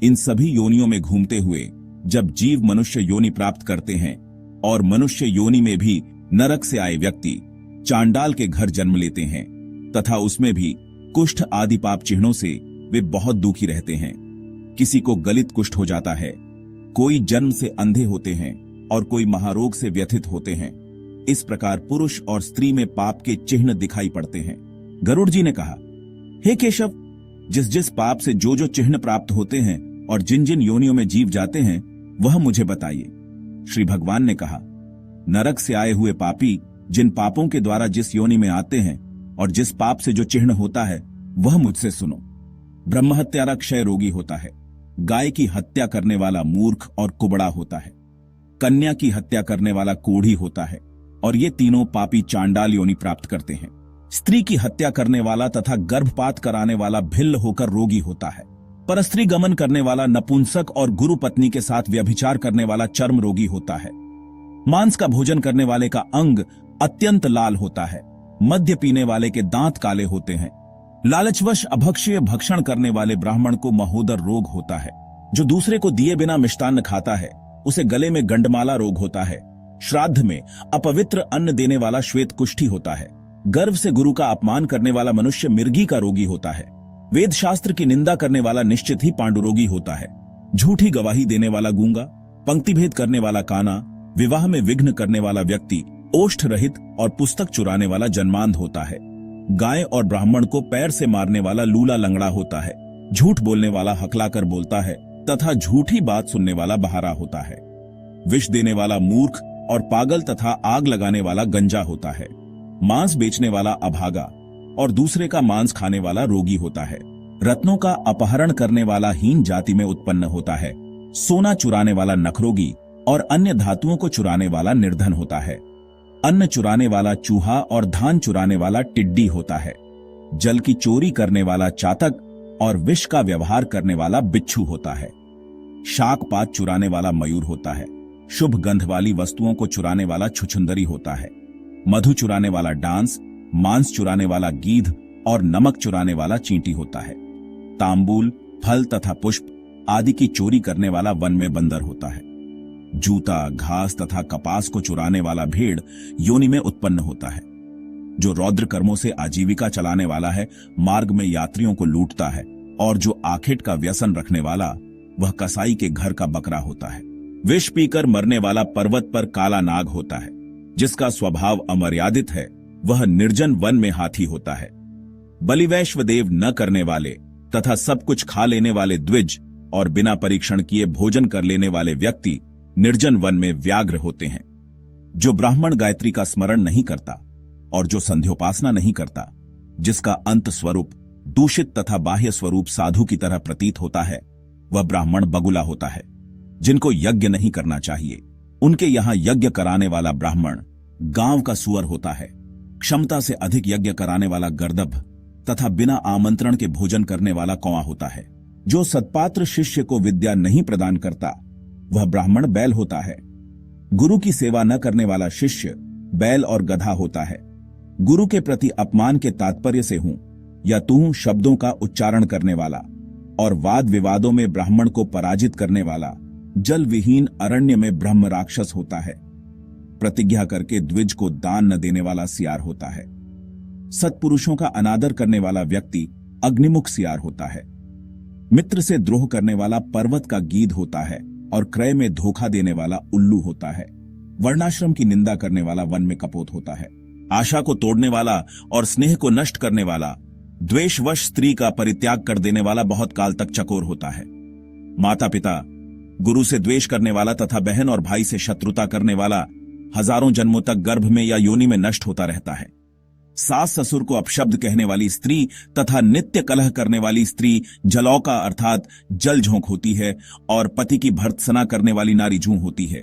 इन सभी योनियों में घूमते हुए जब जीव मनुष्य योनि प्राप्त करते हैं, और मनुष्य योनि में भी नरक से आए व्यक्ति चांडाल के घर जन्म लेते हैं तथा उसमें भी कुष्ठ आदि पाप चिन्हों से वे बहुत दुखी रहते हैं। किसी को गलित कुष्ठ हो जाता है, कोई जन्म से अंधे होते हैं और कोई महारोग से व्यथित होते हैं। इस प्रकार पुरुष और स्त्री में पाप के चिन्ह दिखाई पड़ते हैं। गरुड़ जी ने कहा, हे केशव, जिस जिस पाप से जो जो चिन्ह प्राप्त होते हैं और जिन जिन योनियों में जीव जाते हैं वह मुझे बताइए। श्री भगवान ने कहा, नरक से आए हुए पापी जिन पापों के द्वारा जिस योनि में आते हैं और जिस पाप से जो चिन्ह होता है वह मुझसे सुनो। ब्रह्महत्यारा क्षय रोगी होता है, गाय की हत्या करने वाला मूर्ख और कुबड़ा होता है, कन्या की हत्या करने वाला कोढ़ी होता है और ये तीनों पापी चांडाल योनि प्राप्त करते हैं। स्त्री की हत्या करने वाला तथा गर्भपात कराने वाला भिल्ल होकर रोगी होता है। परस्त्री गमन करने वाला नपुंसक और गुरु पत्नी के साथ व्यभिचार करने वाला चर्म रोगी होता है। मांस का भोजन करने वाले का अंग अत्यंत लाल होता है। मद्य पीने वाले के दांत काले होते हैं। लालचवश अभक्ष्य भक्षण करने वाले ब्राह्मण को महोदर रोग होता है। जो दूसरे को दिए बिना मिष्टान्न खाता है उसे गले में गंडमाला रोग होता है। श्राद्ध में अपवित्र अन्न देने वाला श्वेत कुष्ठी होता है। गर्व से गुरु का अपमान करने वाला मनुष्य मिर्गी का रोगी होता है। वेद शास्त्र की निंदा करने वाला निश्चित ही पांडुरोगी होता है। झूठी गवाही देने वाला गूंगा, पंक्ति भेद करने वाला काना, विवाह में विघ्न करने वाला व्यक्ति ओष्ठ रहित और पुस्तक चुराने वाला जन्मांध होता है। गाय और ब्राह्मण को पैर से मारने वाला लूला लंगड़ा होता है। झूठ बोलने वाला हकलाकर बोलता है तथा झूठी बात सुनने वाला बहारा होता है। विष देने वाला मूर्ख और पागल तथा आग लगाने वाला गंजा होता है। मांस बेचने वाला अभागा और दूसरे का मांस खाने वाला रोगी होता है। रत्नों का अपहरण करने वाला हीन जाति में उत्पन्न होता है। सोना चुराने वाला नखरोगी और अन्य धातुओं को चुराने वाला निर्धन होता है। अन्न चुराने वाला चूहा और धान चुराने वाला टिड्डी होता है। जल की चोरी करने वाला चातक और विष का व्यवहार करने वाला बिच्छू होता है। शाक पात चुराने वाला मयूर होता है। शुभ गंध वाली वस्तुओं को चुराने वाला छुछुंदरी होता है। मधु चुराने वाला डांस, मांस चुराने वाला गीध और नमक चुराने वाला चींटी होता है। तांबूल, फल तथा पुष्प आदि की चोरी करने वाला वन में बंदर होता है। जूता, घास तथा कपास को चुराने वाला भेड़ योनि में उत्पन्न होता है। जो रौद्र कर्मों से आजीविका चलाने वाला है, मार्ग में यात्रियों को लूटता है। और जो आखेट का व्यसन रखने वाला, वह कसाई के घर का बकरा होता है। विष पीकर मरने वाला पर्वत पर काला नाग होता है। जिसका स्वभाव अमर्यादित है, वह निर्जन वन में हाथी होता है। बलिवैश्वदेव न करने वाले तथा सब कुछ खा लेने वाले द्विज और बिना परीक्षण किए भोजन कर लेने वाले व्यक्ति निर्जन वन में व्याघ्र होते हैं। जो ब्राह्मण गायत्री का स्मरण नहीं करता और जो संध्योपासना नहीं करता, जिसका अंत स्वरूप दूषित तथा बाह्य स्वरूप साधु की तरह प्रतीत होता है, वह ब्राह्मण बगुला होता है। जिनको यज्ञ नहीं करना चाहिए, उनके यहां यज्ञ कराने वाला ब्राह्मण गांव का सुअर होता है। क्षमता से अधिक यज्ञ कराने वाला गर्दभ तथा बिना आमंत्रण के भोजन करने वाला कौवा होता है। जो सत्पात्र शिष्य को विद्या नहीं प्रदान करता, वह ब्राह्मण बैल होता है। गुरु की सेवा न करने वाला शिष्य बैल और गधा होता है। गुरु के प्रति अपमान के तात्पर्य से हूं या तू शब्दों का उच्चारण करने वाला और वाद विवादों में ब्राह्मण को पराजित करने वाला जल विहीन अरण्य में ब्रह्म राक्षस होता है। प्रतिज्ञा करके द्विज को दान न देने वाला सियार होता है। सत्पुरुषों का अनादर करने वाला व्यक्ति अग्निमुख सियार होता है। मित्र से द्रोह करने वाला पर्वत का गीध होता है और क्रय में धोखा देने वाला उल्लू होता है। वर्णाश्रम की निंदा करने वाला वन में कपोत होता है। आशा को तोड़ने वाला और स्नेह को नष्ट करने वाला, द्वेषवश स्त्री का परित्याग कर देने वाला बहुत काल तक चकोर होता है। माता पिता, गुरु से द्वेष करने वाला तथा बहन और भाई से शत्रुता करने वाला हजारों जन्मों तक गर्भ में या योनि में नष्ट होता रहता है। सास ससुर को अपशब्द कहने वाली स्त्री तथा नित्य कलह करने वाली स्त्री जलौका अर्थात जल झोंक होती है और पति की भर्त्सना करने वाली नारी जूं होती है।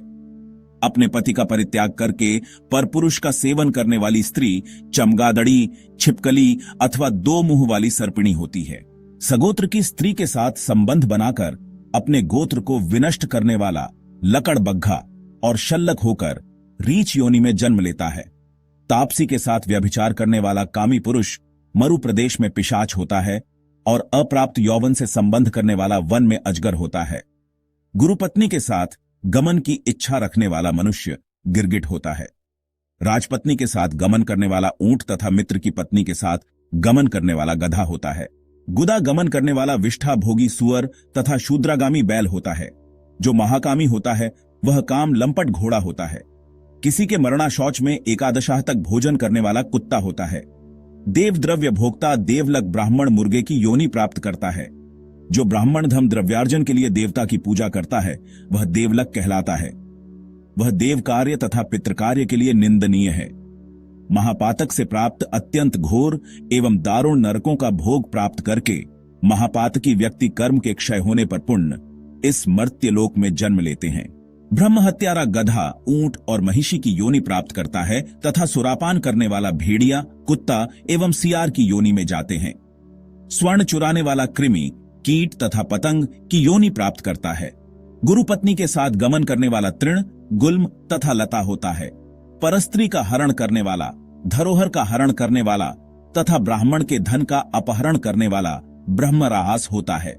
अपने पति का परित्याग करके परपुरुष का सेवन करने वाली स्त्री चमगादड़ी, छिपकली अथवा दो मुंह वाली सर्पिणी होती है। सगोत्र की स्त्री के साथ संबंध बनाकर अपने गोत्र को विनष्ट करने वाला लकड़बग्घा और शल्लक होकर रीछ योनि में जन्म लेता है। तापसी के साथ व्यभिचार करने वाला कामी पुरुष मरु प्रदेश में पिशाच होता है और अप्राप्त यौवन से संबंध करने वाला वन में अजगर होता है। गुरुपत्नी के साथ गमन की इच्छा रखने वाला मनुष्य गिरगिट होता है। राजपत्नी के साथ गमन करने वाला ऊंट तथा मित्र की पत्नी के साथ गमन करने वाला गधा होता है। गुदा गमन करने वाला विष्ठा भोगी सुअर तथा शूद्रागामी बैल होता है। जो महाकामी होता है वह काम लंपट घोड़ा होता है। किसी के मरणा शौच में एकादशाह तक भोजन करने वाला कुत्ता होता है। देवद्रव्य भोक्ता देवलक ब्राह्मण मुर्गे की योनि प्राप्त करता है। जो ब्राह्मण धम द्रव्यार्जन के लिए देवता की पूजा करता है वह देवलक कहलाता है। वह देव कार्य तथा पितृकार्य के लिए निंदनीय है। महापातक से प्राप्त अत्यंत घोर एवं दारुण नरकों का भोग प्राप्त करके महापातकी व्यक्ति कर्म के क्षय होने पर पुण्य इस मर्त्यलोक में जन्म लेते हैं। ब्रह्म हत्यारा गधा ऊंट और महिषी की योनि प्राप्त करता है तथा सुरापान करने वाला भेड़िया कुत्ता एवं सियार की योनि में जाते हैं। स्वर्ण चुराने वाला कृमि कीट तथा पतंग की योनि प्राप्त करता है। गुरु पत्नी के साथ गमन करने वाला तृण गुल्म तथा लता होता है। परस्त्री का हरण करने वाला धरोहर का हरण करने वाला तथा ब्राह्मण के धन का अपहरण करने वाला ब्रह्मरास होता है।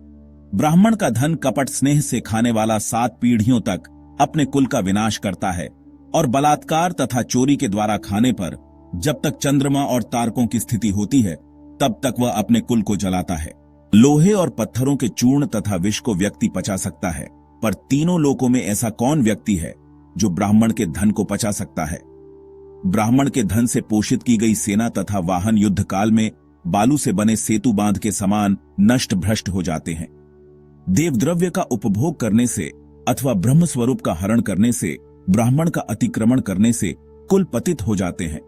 ब्राह्मण का धन कपट स्नेह से खाने वाला 7 पीढ़ियों तक अपने कुल का विनाश करता है और बलात्कार तथा चोरी के द्वारा खाने पर जब तक चंद्रमा और तारकों की स्थिति होती है तब तक वह अपने कुल को जलाता है। लोहे और पत्थरों के चूर्ण तथा विष को व्यक्ति पचा सकता है, पर तीनों लोकों में ऐसा कौन व्यक्ति है जो ब्राह्मण के धन को पचा सकता है? ब्राह्मण के धन से पोषित की गई सेना तथा वाहन युद्ध काल में बालू से बने सेतु बांध के समान नष्ट भ्रष्ट हो जाते हैं। देवद्रव्य का उपभोग करने से अथवा ब्रह्म स्वरूप का हरण करने से, ब्राह्मण का अतिक्रमण करने से कुल पतित हो जाते हैं।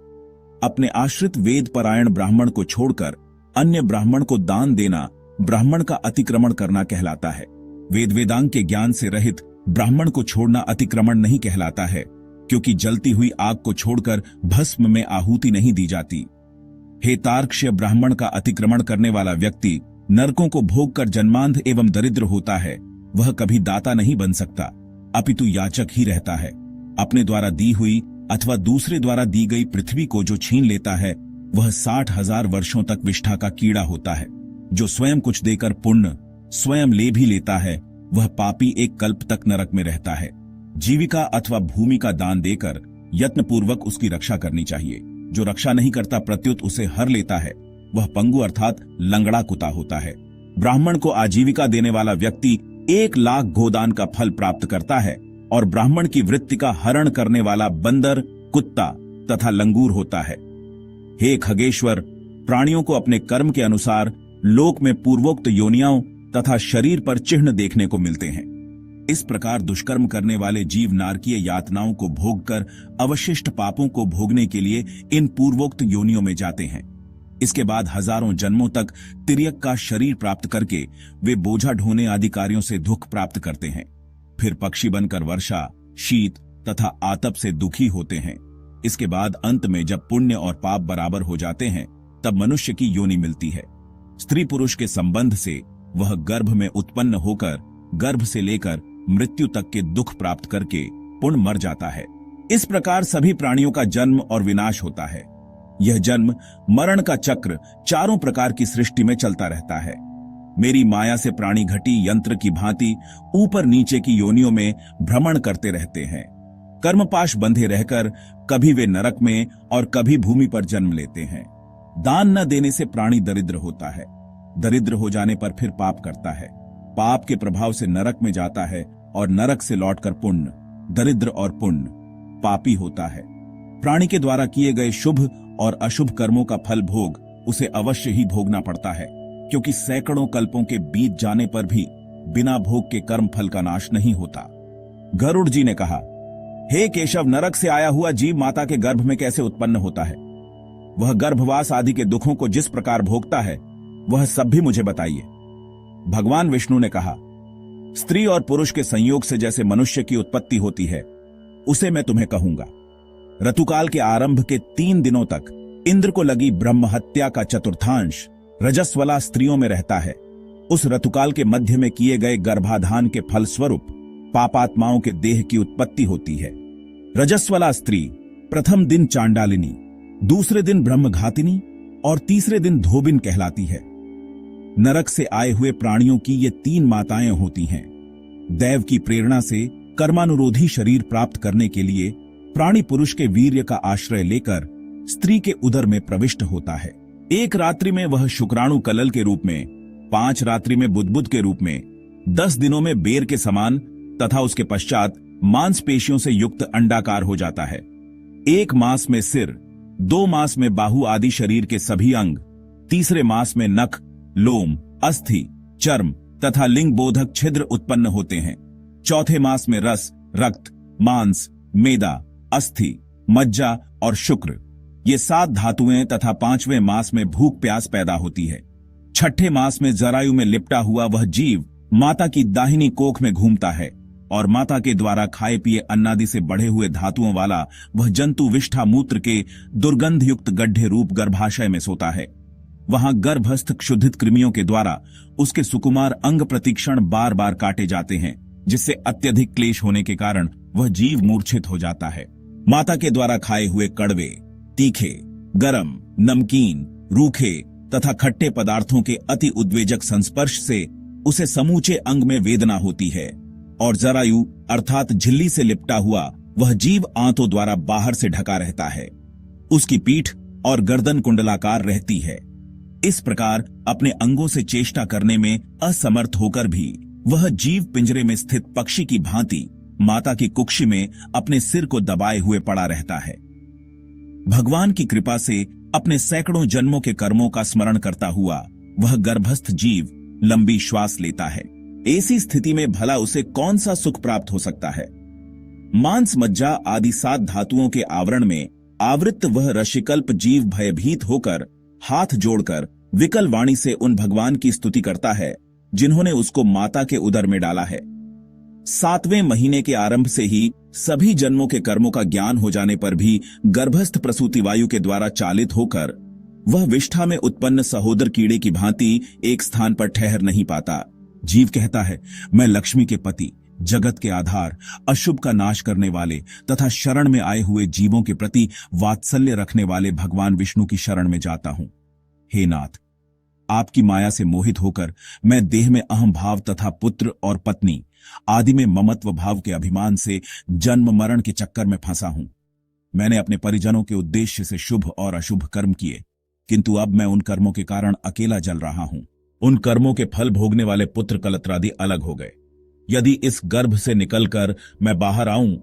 अपने आश्रित वेद परायण ब्राह्मण को छोड़कर अन्य ब्राह्मण को दान देना ब्राह्मण का अतिक्रमण करना कहलाता है। वेद वेदांग के ज्ञान से रहित ब्राह्मण को छोड़ना अतिक्रमण नहीं कहलाता है, क्योंकि जलती हुई आग को छोड़कर भस्म में आहुति नहीं दी जाती। हे तार्क्ष्य, ब्राह्मण का अतिक्रमण करने वाला व्यक्ति नरकों को भोग कर जन्मांध एवं दरिद्र होता है। वह कभी दाता नहीं बन सकता, अपितु याचक ही रहता है। अपने द्वारा दी हुई अथवा दूसरे द्वारा दी गई पृथ्वी को जो छीन लेता है वह 60,000 वर्षों तक विष्ठा का कीड़ा होता है। जो स्वयं कुछ देकर पुण्य स्वयं ले भी लेता है वह पापी एक कल्प तक नरक में रहता है। जीविका अथवा भूमि का दान देकर यत्नपूर्वक उसकी रक्षा करनी चाहिए। जो रक्षा नहीं करता प्रत्युत उसे हर लेता है वह पंगु अर्थात लंगड़ा कुत्ता होता है। ब्राह्मण को आजीविका देने वाला व्यक्ति 1 लाख गोदान का फल प्राप्त करता है और ब्राह्मण की वृत्ति का हरण करने वाला बंदर कुत्ता तथा लंगूर होता है। हे खगेश्वर, प्राणियों को अपने कर्म के अनुसार लोक में पूर्वोक्त योनियों तथा शरीर पर चिन्ह देखने को मिलते हैं। इस प्रकार दुष्कर्म करने वाले जीव नारकीय यातनाओं को भोग कर अवशिष्ट पापों को भोगने के लिए इन पूर्वोक्त योनियों में जाते हैं। इसके बाद हजारों जन्मों तक तिर्यक का शरीर प्राप्त करके वे बोझा ढोने आदि कार्यों से दुख प्राप्त करते हैं। फिर पक्षी बनकर वर्षा, शीत तथा आतप से दुखी होते हैं। इसके बाद अंत में जब पुण्य और पाप बराबर हो जाते हैं तब मनुष्य की योनि मिलती है। स्त्री पुरुष के संबंध से वह गर्भ में उत्पन्न होकर गर्भ से लेकर मृत्यु तक के दुख प्राप्त करके पुण्य मर जाता है। इस प्रकार सभी प्राणियों का जन्म और विनाश होता है। यह जन्म मरण का चक्र चारों प्रकार की सृष्टि में चलता रहता है। मेरी माया से प्राणी घटी यंत्र की भांति ऊपर नीचे की योनियों में भ्रमण करते रहते हैं। कर्मपाश बंधे रहकर कभी वे नरक में और कभी भूमि पर जन्म लेते हैं। दान न देने से प्राणी दरिद्र होता है। दरिद्र हो जाने पर फिर पाप करता है। पाप के प्रभाव से नरक में जाता है और नरक से लौटकर पुण्य, दरिद्र और पुण्य, पापी होता है। प्राणी के द्वारा किए गए शुभ और अशुभ कर्मों का फल भोग उसे अवश्य ही भोगना पड़ता है, क्योंकि सैकड़ों कल्पों के बीत जाने पर भी बिना भोग के कर्म फल का नाश नहीं होता। गरुड़ जी ने कहा, हे केशव, नरक से आया हुआ जीव माता के गर्भ में कैसे उत्पन्न होता है? वह गर्भवास आदि के दुखों को जिस प्रकार भोगता है वह सब भी मुझे बताइए। भगवान विष्णु ने कहा, स्त्री और पुरुष के संयोग से जैसे मनुष्य की उत्पत्ति होती है उसे मैं तुम्हें कहूंगा। ऋतुकाल के आरंभ के 3 दिनों तक इंद्र को लगी ब्रह्म हत्या का चतुर्थांश रजस्वला स्त्रियों में रहता है। उस ऋतुकाल के मध्य में किए गए गर्भाधान के फलस्वरूप पापात्माओं के देह की उत्पत्ति होती है। रजस्वला स्त्री प्रथम दिन चांडालिनी, दूसरे दिन ब्रह्मघातिनी और तीसरे दिन धोबिन कहलाती है। नरक से आए हुए प्राणियों की ये 3 माताएं होती हैं। दैव की प्रेरणा से कर्मानुरोधी शरीर प्राप्त करने के लिए प्राणी पुरुष के वीर्य का आश्रय लेकर स्त्री के उदर में प्रविष्ट होता है। एक रात्रि में वह शुक्राणु कलल के रूप में, 5 रात्रि में बुदबुद के रूप में, 10 दिनों में बेर के समान तथा उसके पश्चात मांसपेशियों से युक्त अंडाकार हो जाता है। 1 मास में सिर, 2 मास में बाहु आदि शरीर के सभी अंग, तीसरे मास में नख, लोम, अस्थि, चर्म तथा लिंग बोधक छिद्र उत्पन्न होते हैं। चौथे मास में रस, रक्त, मांस, मेदा, अस्थि, मज्जा और शुक्र, ये 7 धातुएं तथा 5वें मास में भूख प्यास पैदा होती है। 6ठे मास में जरायु में लिपटा हुआ वह जीव माता की दाहिनी कोख में घूमता है और माता के द्वारा खाए पिए अन्नादि से बढ़े हुए धातुओं वाला वह जंतु विष्ठा मूत्र के दुर्गंध युक्त गड्ढे रूप गर्भाशय में सोता है। वहां गर्भस्थ क्षुधित कृमियों के द्वारा उसके सुकुमार अंग प्रतिक्षण बार बार काटे जाते हैं, जिससे अत्यधिक क्लेश होने के कारण वह जीव मूर्छित हो जाता है। माता के द्वारा खाए हुए कड़वे, तीखे, गरम, नमकीन, रूखे तथा खट्टे पदार्थों के अति उद्वेजक संस्पर्श से उसे समूचे अंग में वेदना होती है और जरायु अर्थात झिल्ली से लिपटा हुआ वह जीव आंतों द्वारा बाहर से ढका रहता है। उसकी पीठ और गर्दन कुंडलाकार रहती है। इस प्रकार अपने अंगों से चेष्टा करने में असमर्थ होकर भी वह जीव पिंजरे में स्थित पक्षी की भांति माता की कुक्षी में अपने सिर को दबाए हुए पड़ा रहता है। भगवान की कृपा से अपने सैकड़ों जन्मों के कर्मों का स्मरण करता हुआ वह गर्भस्थ जीव लंबी श्वास लेता है। ऐसी स्थिति में भला उसे कौन सा सुख प्राप्त हो सकता है? मांस, मज्जा आदि 7 धातुओं के आवरण में आवृत्त वह रशिकल्प जीव भयभीत होकर हाथ जोड़कर विकल वाणी से उन भगवान की स्तुति करता है जिन्होंने उसको माता के उदर में डाला है। 7वें महीने के आरंभ से ही सभी जन्मों के कर्मों का ज्ञान हो जाने पर भी गर्भस्थ प्रसूति वायु के द्वारा चालित होकर वह विष्ठा में उत्पन्न सहोदर कीड़े की भांति एक स्थान पर ठहर नहीं पाता। जीव कहता है, मैं लक्ष्मी के पति, जगत के आधार, अशुभ का नाश करने वाले तथा शरण में आए हुए जीवों के प्रति वात्सल्य रखने वाले भगवान विष्णु की शरण में जाता हूं। हे नाथ, आपकी माया से मोहित होकर मैं देह में अहम भाव तथा पुत्र और पत्नी आदि में ममत्व भाव के अभिमान से जन्म मरण के चक्कर में फंसा हूं। मैंने अपने परिजनों के उद्देश्य से शुभ और अशुभ कर्म किए, किंतु अब मैं उन कर्मों के कारण अकेला जल रहा हूं। उन कर्मों के फल भोगने वाले पुत्र कलत्रादि अलग हो गए। यदि इस गर्भ से निकलकर मैं बाहर आऊं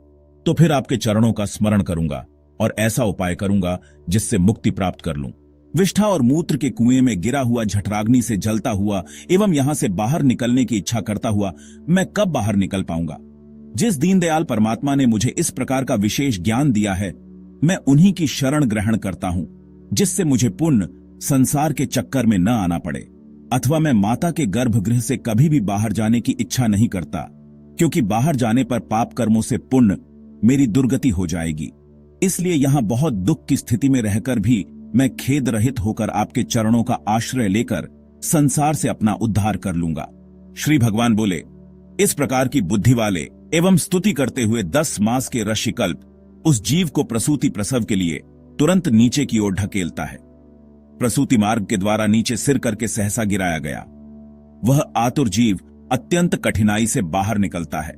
तो फिर आपके चरणों का स्मरण करूंगा और ऐसा उपाय करूंगा जिससे मुक्ति प्राप्त कर लूं। विष्ठा और मूत्र के कुएं में गिरा हुआ झठराग्नि से जलता हुआ एवं यहां से बाहर निकलने की इच्छा करता हुआ मैं कब बाहर निकल पाऊंगा? जिस दीनदयाल परमात्मा ने मुझे इस प्रकार का विशेष ज्ञान दिया है, मैं उन्हीं की शरण ग्रहण करता हूं, जिससे मुझे पुण्य संसार के चक्कर में न आना पड़े, अथवा मैं माता के गर्भगृह से कभी भी बाहर जाने की इच्छा नहीं करता, क्योंकि बाहर जाने पर पाप कर्मों से पुण्य मेरी दुर्गति हो जाएगी। इसलिए यहां बहुत दुख की स्थिति में रहकर भी मैं खेद रहित होकर आपके चरणों का आश्रय लेकर संसार से अपना उद्धार कर लूंगा। श्री भगवान बोले, इस प्रकार की बुद्धि वाले एवं स्तुति करते हुए 10 मास के ऋषिकल्प उस जीव को प्रसूति प्रसव के लिए तुरंत नीचे की ओर ढकेलता है। प्रसूति मार्ग के द्वारा नीचे सिर करके सहसा गिराया गया वह आतुर जीव अत्यंत कठिनाई से बाहर निकलता है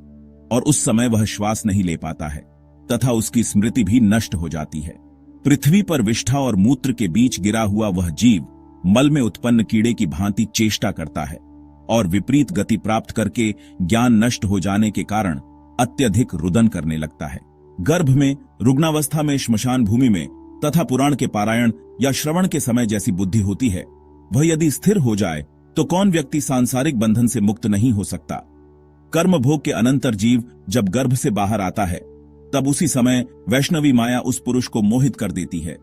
और उस समय वह श्वास नहीं ले पाता है तथा उसकी स्मृति भी नष्ट हो जाती है। पृथ्वी पर विष्ठा और मूत्र के बीच गिरा हुआ वह जीव मल में उत्पन्न कीड़े की भांति चेष्टा करता है और विपरीत गति प्राप्त करके ज्ञान नष्ट हो जाने के कारण अत्यधिक रुदन करने लगता है। गर्भ में, रुग्णावस्था में, श्मशान भूमि में तथा पुराण के पारायण या श्रवण के समय जैसी बुद्धि होती है, वह यदि स्थिर हो जाए तो कौन व्यक्ति सांसारिक बंधन से मुक्त नहीं हो सकता। कर्म भोग के अनंतर जीव जब गर्भ से बाहर आता है तब उसी समय वैष्णवी माया उस पुरुष को मोहित कर देती है।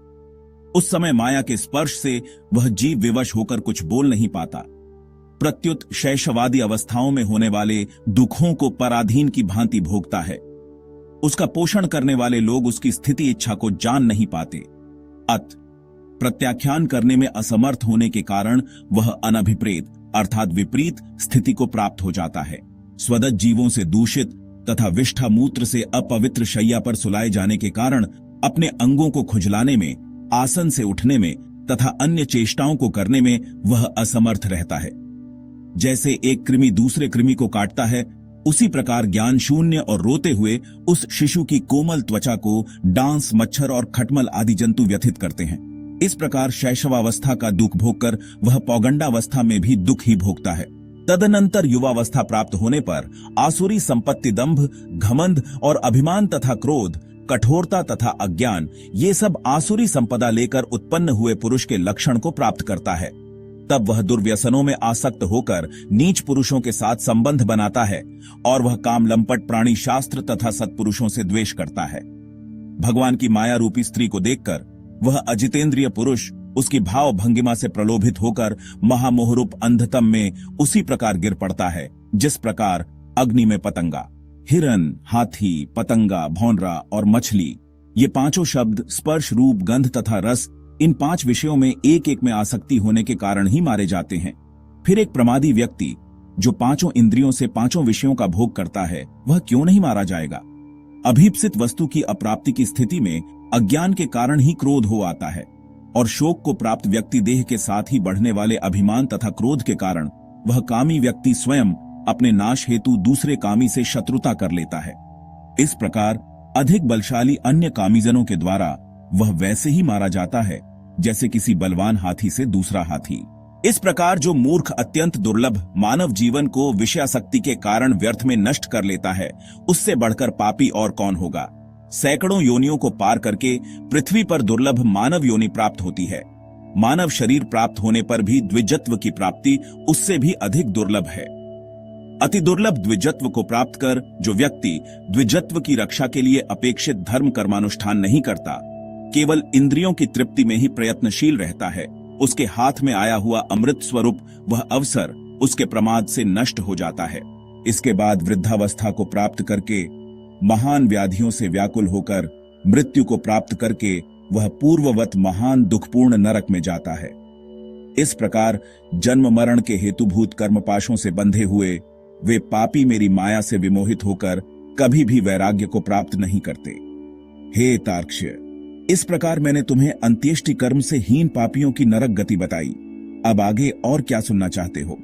उस समय माया के स्पर्श से वह जीव विवश होकर कुछ बोल नहीं पाता। प्रत्युत शैशवादी अवस्थाओं में होने वाले दुखों को पराधीन की भांति भोगता है। उसका पोषण करने वाले लोग उसकी स्थिति इच्छा को जान नहीं पाते। प्रत्याख्यान करने में असमर्थ होने के कारण वह अनभिप्रेत अर्थात विपरीत स्थिति को प्राप्त हो जाता है। स्वदत्त जीवों से दूषित तथा विष्ठा मूत्र से अपवित्र शैया पर सुलाए जाने के कारण अपने अंगों को खुजलाने में, आसन से उठने में तथा अन्य चेष्टाओं को करने में वह असमर्थ रहता है। जैसे एक कृमि दूसरे कृमि को काटता है, उसी प्रकार ज्ञान शून्य और रोते हुए उस शिशु की कोमल त्वचा को डांस, मच्छर और खटमल आदि जंतु व्यथित करते हैं। इस प्रकार शैशवावस्था का दुख भोगकर वह पौगंडावस्था में भी दुख ही भोगता है। तदनंतर युवावस्था प्राप्त होने पर आसुरी संपत्ति, दंभ, घमंड और अभिमान तथा क्रोध, कठोरता तथा अज्ञान, ये सब आसुरी संपदा लेकर उत्पन्न हुए पुरुष के लक्षण को प्राप्त करता है। तब वह दुर्व्यसनों में आसक्त होकर नीच पुरुषों के साथ संबंध बनाता है और वह काम लंपट प्राणी शास्त्र तथा सत्पुरुषों से द्वेष करता है। भगवान की माया रूपी स्त्री को देखकर वह अजितेंद्रिय पुरुष उसकी भाव भंगिमा से प्रलोभित होकर महामोहरूप अंधतम में उसी प्रकार गिर पड़ता है जिस प्रकार अग्नि में पतंगा, हिरन, हाथी, पतंगा, भौंरा और मछली, ये पांचों शब्द स्पर्श, रूप, गंध तथा रस, इन 5 विषयों में एक एक में आसक्ति होने के कारण ही मारे जाते हैं। फिर एक प्रमादी व्यक्ति जो 5 इंद्रियों से 5 विषयों का भोग करता है, वह क्यों नहीं मारा जाएगा? अभीप्सित वस्तु की अप्राप्ति की स्थिति में अज्ञान के कारण ही क्रोध हो आता है और शोक को प्राप्त व्यक्ति देह के साथ ही बढ़ने वाले अभिमान तथा क्रोध के कारण वह कामी व्यक्ति स्वयं अपने नाश हेतु दूसरे कामी से शत्रुता कर लेता है। इस प्रकार अधिक बलशाली अन्य कामीजनों के द्वारा वह वैसे ही मारा जाता है जैसे किसी बलवान हाथी से दूसरा हाथी। इस प्रकार जो मूर्ख अत्यंत दुर्लभ मानव जीवन को विषयासक्ति के कारण व्यर्थ में नष्ट कर लेता है, उससे बढ़कर पापी और कौन होगा। सैकड़ों योनियों को पार करके पृथ्वी पर दुर्लभ मानव योनि प्राप्त होती है। मानव शरीर प्राप्त होने पर भी द्विजत्व की प्राप्ति उससे भी अधिक दुर्लभ है। अति दुर्लभ द्विजत्व को प्राप्त कर जो व्यक्ति द्विजत्व की रक्षा के लिए अपेक्षित धर्म कर्मानुष्ठान नहीं करता, केवल इंद्रियों की तृप्ति में ही प्रयत्नशील रहता है, उसके हाथ में आया हुआ अमृत स्वरूप वह अवसर उसके प्रमाद से नष्ट हो जाता है। इसके बाद वृद्धावस्था को प्राप्त करके महान व्याधियों से व्याकुल होकर मृत्यु को प्राप्त करके वह पूर्ववत महान दुखपूर्ण नरक में जाता है। इस प्रकार जन्म मरण के हेतुभूत कर्मपाशों से बंधे हुए वे पापी मेरी माया से विमोहित होकर कभी भी वैराग्य को प्राप्त नहीं करते। हे तार्क्ष्य, इस प्रकार मैंने तुम्हें अंत्येष्टि कर्म से हीन पापियों की नरक गति बताई। अब आगे और क्या सुनना चाहते हो?